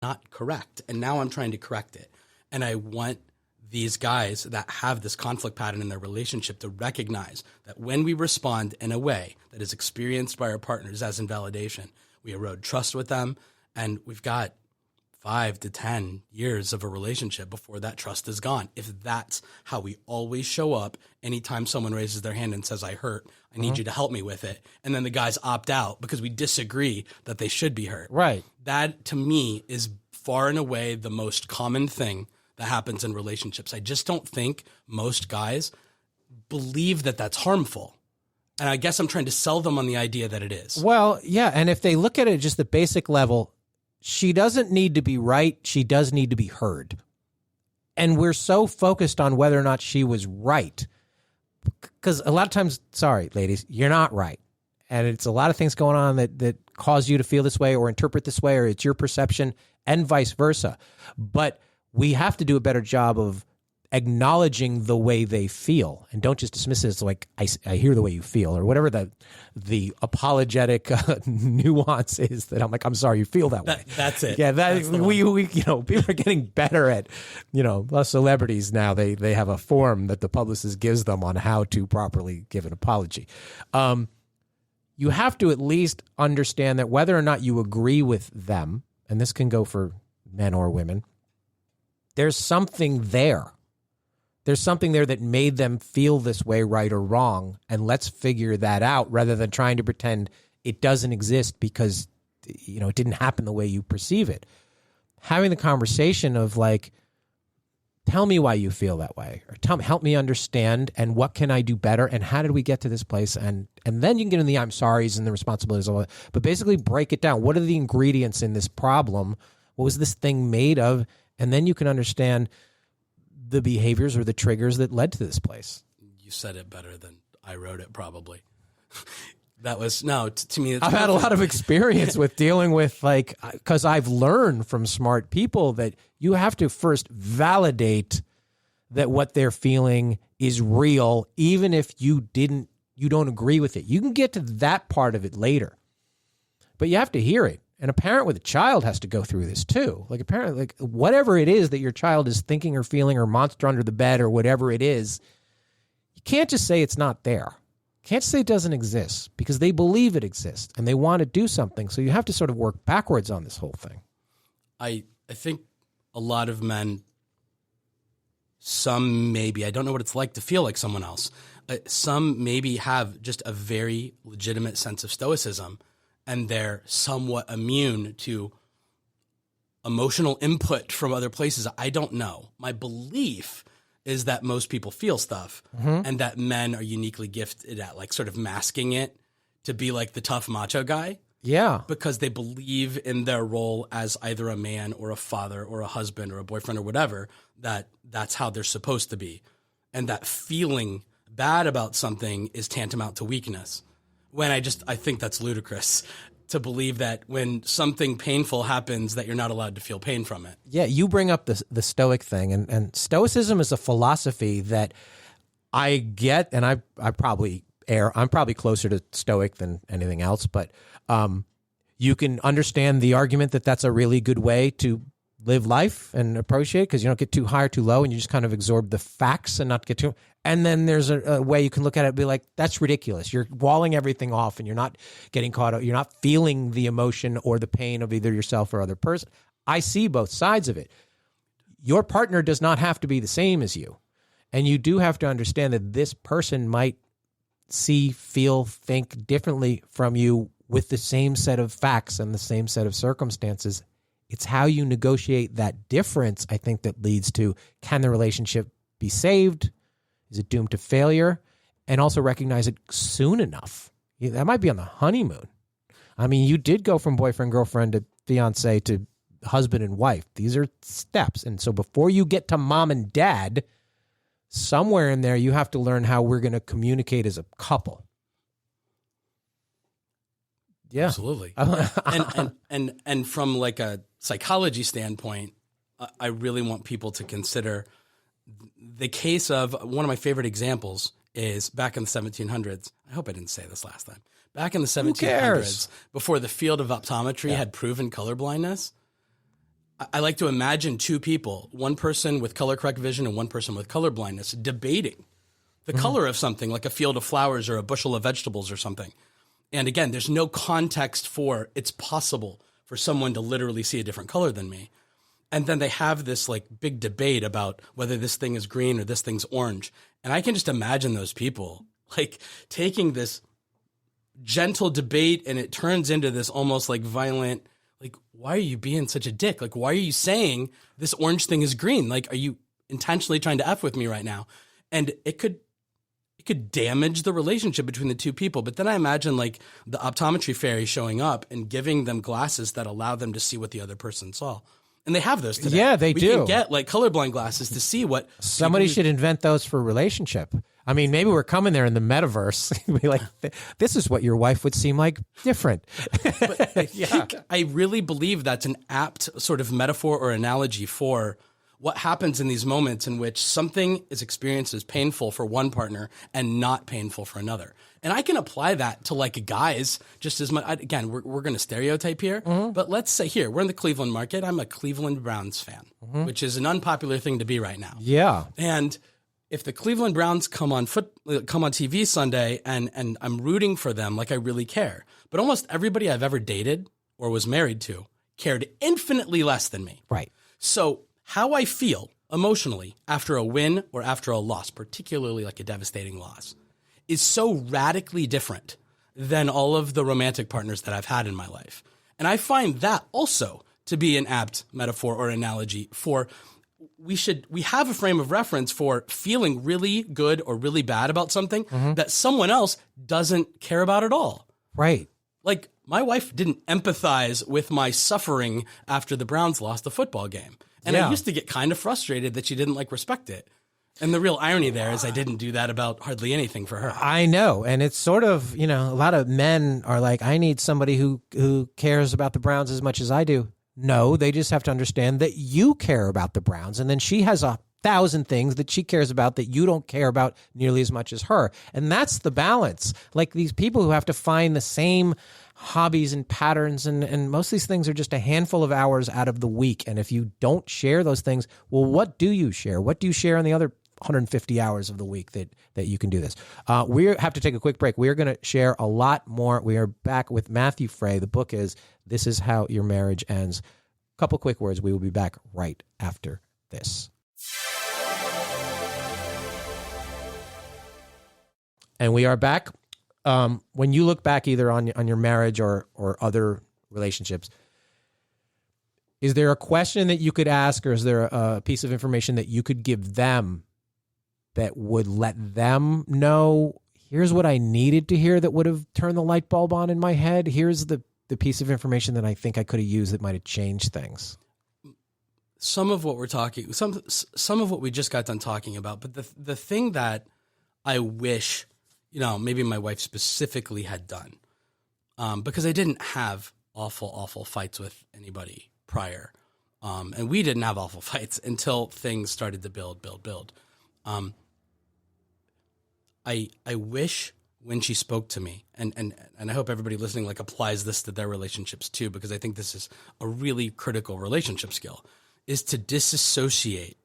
not correct. And now I'm trying to correct it. And I want these guys that have this conflict pattern in their relationship to recognize that when we respond in a way that is experienced by our partners as invalidation, we erode trust with them. And we've got 5 to 10 years of a relationship before that trust is gone. If that's how we always show up, anytime someone raises their hand and says, I hurt, I need you to help me with it. And then the guys opt out because we disagree that they should be hurt. Right. That to me is far and away the most common thing that happens in relationships. I just don't think most guys believe that that's harmful. And I guess I'm trying to sell them on the idea that it is. Well, yeah. And if they look at it just the basic level, she doesn't need to be right. She does need to be heard. And we're so focused on whether or not she was right. Because a lot of times, sorry, ladies, you're not right. And it's a lot of things going on that cause you to feel this way or interpret this way, or it's your perception and vice versa. But we have to do a better job of acknowledging the way they feel, and don't just dismiss it as like, I hear the way you feel, or whatever the apologetic nuance is that I'm like, I'm sorry you feel that way. That's it. Yeah, we people are getting better at, us celebrities now, they have a form that the publicist gives them on how to properly give an apology. You have to at least understand that whether or not you agree with them, and this can go for men or women, there's something there. There's something there that made them feel this way, right or wrong, and let's figure that out rather than trying to pretend it doesn't exist because, it didn't happen the way you perceive it. Having the conversation of like, tell me why you feel that way, or help me understand, and what can I do better, and how did we get to this place, and then you can get in the I'm sorries and the responsibilities of all that. But basically break it down. What are the ingredients in this problem? What was this thing made of? And then you can understand the behaviors or the triggers that led to this place. You said it better than I wrote it, probably. That was, no, to me, it's I've had a lot of experience with dealing with, because I've learned from smart people that you have to first validate that what they're feeling is real, even if you don't agree with it. You can get to that part of it later, but you have to hear it. And a parent with a child has to go through this too. Like a parent, like whatever it is that your child is thinking or feeling, or monster under the bed or whatever it is, you can't just say it's not there. You can't say it doesn't exist, because they believe it exists and they want to do something. So you have to sort of work backwards on this whole thing. I think a lot of men, some maybe, I don't know what it's like to feel like someone else. Some maybe have just a very legitimate sense of stoicism, and they're somewhat immune to emotional input from other places. I don't know. My belief is that most people feel stuff, and that men are uniquely gifted at like sort of masking it to be like the tough macho guy. Yeah. Because they believe in their role as either a man or a father or a husband or a boyfriend or whatever, that's how they're supposed to be. And that feeling bad about something is tantamount to weakness. When I think that's ludicrous to believe that when something painful happens that you're not allowed to feel pain from it. Yeah, you bring up the stoic thing, and stoicism is a philosophy that I get, and I'm probably closer to stoic than anything else, but you can understand the argument that that's a really good way to live life and appreciate it, because you don't get too high or too low, and you just kind of absorb the facts and not get too. And then there's a way you can look at it and be like, that's ridiculous. You're walling everything off, and you're not getting caught up. You're not feeling the emotion or the pain of either yourself or other person. I see both sides of it. Your partner does not have to be the same as you. And you do have to understand that this person might see, feel, think differently from you with the same set of facts and the same set of circumstances. It's how you negotiate that difference, I think, that leads to, can the relationship be saved? Is it doomed to failure? And also recognize it soon enough. That might be on the honeymoon. I mean, you did go from boyfriend, girlfriend to fiance to husband and wife. These are steps. And so before you get to mom and dad, somewhere in there, you have to learn how we're going to communicate as a couple. Yeah, absolutely. and from like a psychology standpoint, I really want people to consider the case of one of my favorite examples is back in the 1700s. I hope I didn't say this last time. Back in the 1700s, before the field of optometry had proven colorblindness, I like to imagine two people, one person with color correct vision and one person with color blindness, debating the color of something like a field of flowers or a bushel of vegetables or something. And again, there's no context for it's possible for someone to literally see a different color than me. And then they have this like big debate about whether this thing is green or this thing's orange. And I can just imagine those people like taking this gentle debate and it turns into this almost like violent, like, why are you being such a dick? Like, why are you saying this orange thing is green? Like, are you intentionally trying to F with me right now? And it could damage the relationship between the two people. But then I imagine like the optometry fairy showing up and giving them glasses that allow them to see what the other person saw. And they have those today. Yeah, we We do. can get like colorblind glasses to see what Somebody should invent those for relationship. I mean, maybe we're coming there in the metaverse. Be like, this is what your wife would seem like different. I really believe that's an apt sort of metaphor or analogy for what happens in these moments in which something is experienced as painful for one partner and not painful for another. And I can apply that to like guys just as much. Again, we're going to stereotype here, but let's say here, we're in the Cleveland market. I'm a Cleveland Browns fan, which is an unpopular thing to be right now. Yeah. And if the Cleveland Browns come on TV Sunday and I'm rooting for them, like I really care. But almost everybody I've ever dated or was married to cared infinitely less than me. Right. So how I feel emotionally after a win or after a loss, particularly like a devastating loss, is so radically different than all of the romantic partners that I've had in my life. And I find that also to be an apt metaphor or analogy for we have a frame of reference for feeling really good or really bad about something that someone else doesn't care about at all. Right. Like my wife didn't empathize with my suffering after the Browns lost the football game. And I used to get kind of frustrated that she didn't like respect it. And the real irony there is I didn't do that about hardly anything for her. I know. And it's sort of, a lot of men are like, I need somebody who cares about the Browns as much as I do. No, they just have to understand that you care about the Browns. And then she has 1,000 things that she cares about that you don't care about nearly as much as her. And that's the balance. Like these people who have to find the same hobbies and patterns, and most of these things are just a handful of hours out of the week. And if you don't share those things, well, what do you share? What do you share on the other 150 hours of the week that you can do this? We have to take a quick break. We are going to share a lot more. We are back with Matthew Fray. The book is This Is How Your Marriage Ends. A couple quick words. We will be back right after this. And we are back. When you look back either on your marriage or other relationships, is there a question that you could ask, or is there a piece of information that you could give them that would let them know, here's what I needed to hear that would have turned the light bulb on in my head? Here's the piece of information that I think I could have used that might have changed things. Some of what we're talking, some of what we just got done talking about, but the thing that I wish, maybe my wife specifically had done, because I didn't have awful fights with anybody prior. And we didn't have awful fights until things started to build. I wish when she spoke to me, and I hope everybody listening like applies this to their relationships too, because I think this is a really critical relationship skill, is to disassociate,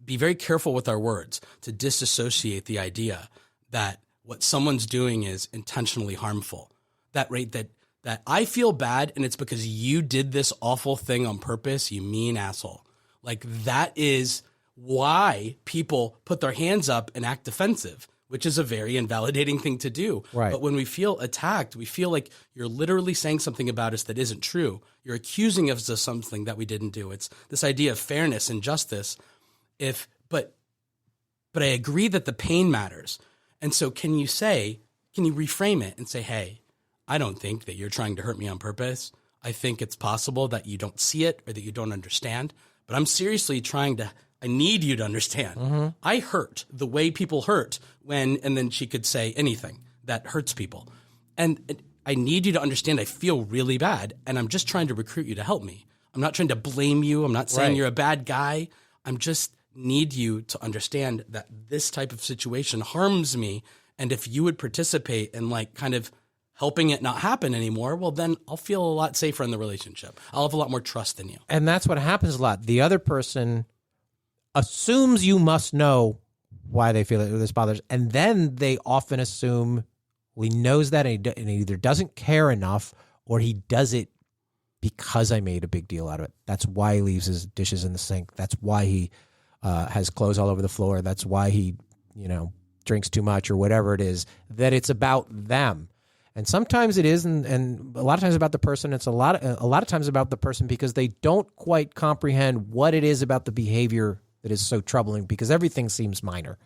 be very careful with our words, to disassociate the idea that what someone's doing is intentionally harmful. That I feel bad and it's because you did this awful thing on purpose, you mean asshole. Like that is why people put their hands up and act defensive, which is a very invalidating thing to do. Right. But when we feel attacked, we feel like you're literally saying something about us that isn't true. You're accusing us of something that we didn't do. It's this idea of fairness and justice. But I agree that the pain matters. And so can you reframe it and say, hey, I don't think that you're trying to hurt me on purpose. I think it's possible that you don't see it or that you don't understand, but I'm seriously I need you to understand. I hurt the way people hurt and then she could say anything that hurts people. And I need you to understand I feel really bad and I'm just trying to recruit you to help me. I'm not trying to blame you. I'm not saying you're a bad guy. I'm just need you to understand that this type of situation harms me. And if you would participate and like kind of helping it not happen anymore, well, then I'll feel a lot safer in the relationship. I'll have a lot more trust in you. And that's what happens a lot. The other person assumes you must know why they feel that this bothers, and then they often assume, well, he knows that, and he either doesn't care enough, or he does it because I made a big deal out of it. That's why he leaves his dishes in the sink. That's why he has clothes all over the floor. That's why he, drinks too much or whatever it is, that it's about them. And sometimes it is, and a lot of times about the person. It's a lot of times about the person because they don't quite comprehend what it is about the behavior that is so troubling, because everything seems minor.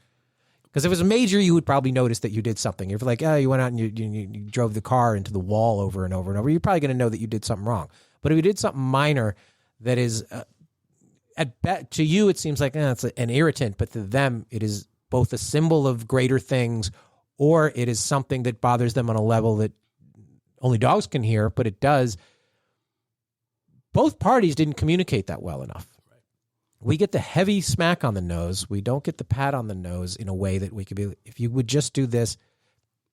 Because if it was major, you would probably notice that you did something. If like, you went out and you drove the car into the wall over and over and over, you're probably going to know that you did something wrong. But if you did something minor that is, to you, it seems like it's an irritant, but to them, it is both a symbol of greater things, or it is something that bothers them on a level that only dogs can hear, but it does. Both parties didn't communicate that well enough. Right. We get the heavy smack on the nose. We don't get the pat on the nose in a way that we could be, if you would just do this,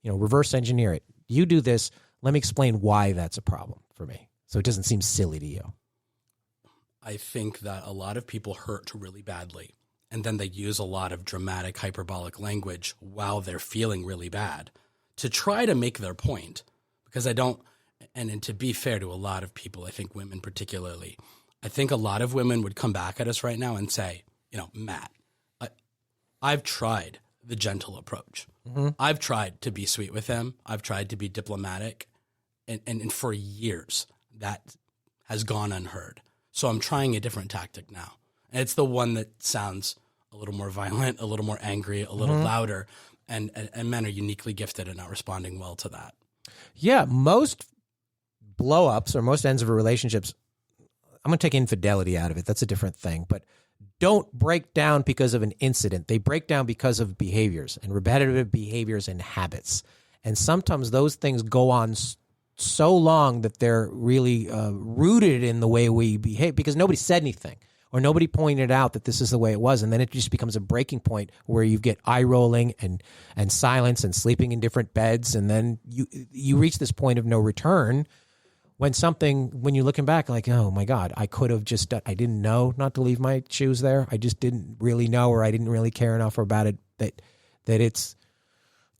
reverse engineer it. You do this. Let me explain why that's a problem for me, so it doesn't seem silly to you. I think that a lot of people hurt really badly, and then they use a lot of dramatic, hyperbolic language while they're feeling really bad to try to make their point. Because and to be fair to a lot of people, I think women particularly, I think a lot of women would come back at us right now and say, Matt, I've tried the gentle approach. Mm-hmm. I've tried to be sweet with him. I've tried to be diplomatic. And for years, that has gone unheard. So I'm trying a different tactic now. And it's the one that sounds a little more violent, a little more angry, a little louder. And men are uniquely gifted at not responding well to that. Yeah, most blow-ups or most ends of a relationships, I'm going to take infidelity out of it. That's a different thing. But don't break down because of an incident. They break down because of behaviors and repetitive behaviors and habits. And sometimes those things go on so long that they're really rooted in the way we behave because nobody said anything or nobody pointed out that this is the way it was. And then it just becomes a breaking point where you get eye rolling and silence and sleeping in different beds. And then you reach this point of no return when you're looking back like, oh my God, I could have just, I didn't know not to leave my shoes there. I just didn't really know, or I didn't really care enough about it that it's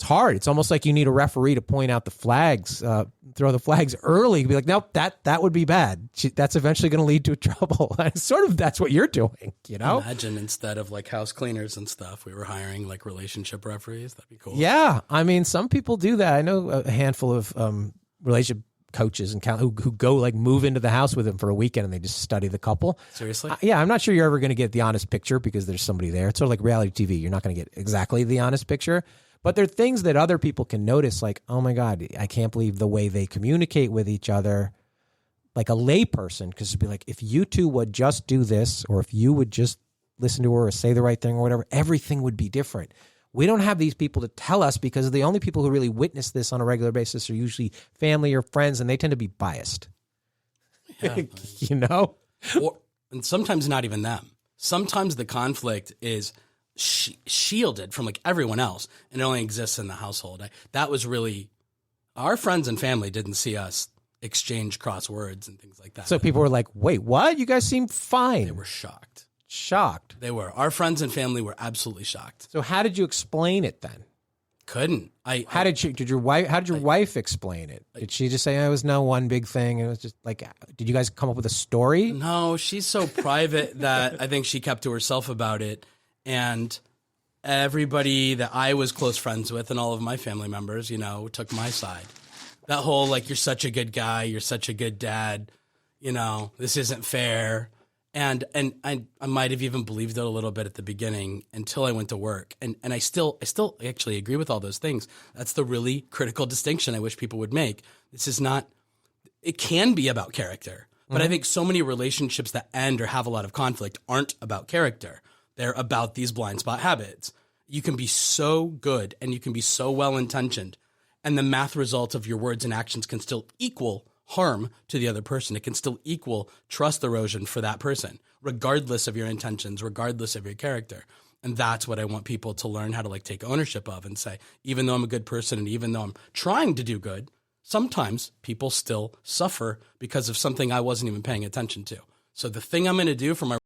hard. It's almost like you need a referee to point out the flags, throw the flags early, be like, nope, that would be bad. That's eventually going to lead to trouble. That's what you're doing, Imagine instead of like house cleaners and stuff, we were hiring like relationship referees. That'd be cool. Yeah. I mean, some people do that. I know a handful of relationship coaches and who go like move into the house with them for a weekend and they just study the couple. Seriously? Yeah. I'm not sure you're ever going to get the honest picture because there's somebody there. It's sort of like reality TV. You're not going to get exactly the honest picture. But there are things that other people can notice, like, oh my God, I can't believe the way they communicate with each other, like a layperson, because it'd be like, if you two would just do this, or if you would just listen to her or say the right thing or whatever, everything would be different. We don't have these people to tell us because the only people who really witness this on a regular basis are usually family or friends, and they tend to be biased. Yeah, and sometimes not even them. Sometimes the conflict is shielded from like everyone else, and it only exists in the household. That was really, our friends and family didn't see us exchange cross words and things like that. So people were like, wait, what? You guys seem fine. They were shocked. They were. Our friends and family were absolutely shocked. So how did you explain it then? Couldn't. How did your wife explain it? Did she just say it was no one big thing? It was just like, did you guys come up with a story? No, she's so private that I think she kept to herself about it. And everybody that I was close friends with and all of my family members, took my side. That whole, like, you're such a good guy, you're such a good dad, this isn't fair. And I might have even believed it a little bit at the beginning until I went to work. And I still actually agree with all those things. That's the really critical distinction I wish people would make. This is not, it can be about character, but I think so many relationships that end or have a lot of conflict aren't about character. They're about these blind spot habits. You can be so good and you can be so well-intentioned, and the math result of your words and actions can still equal harm to the other person. It can still equal trust erosion for that person, regardless of your intentions, regardless of your character. And that's what I want people to learn how to like take ownership of and say, even though I'm a good person and even though I'm trying to do good, sometimes people still suffer because of something I wasn't even paying attention to. So the thing I'm going to do for my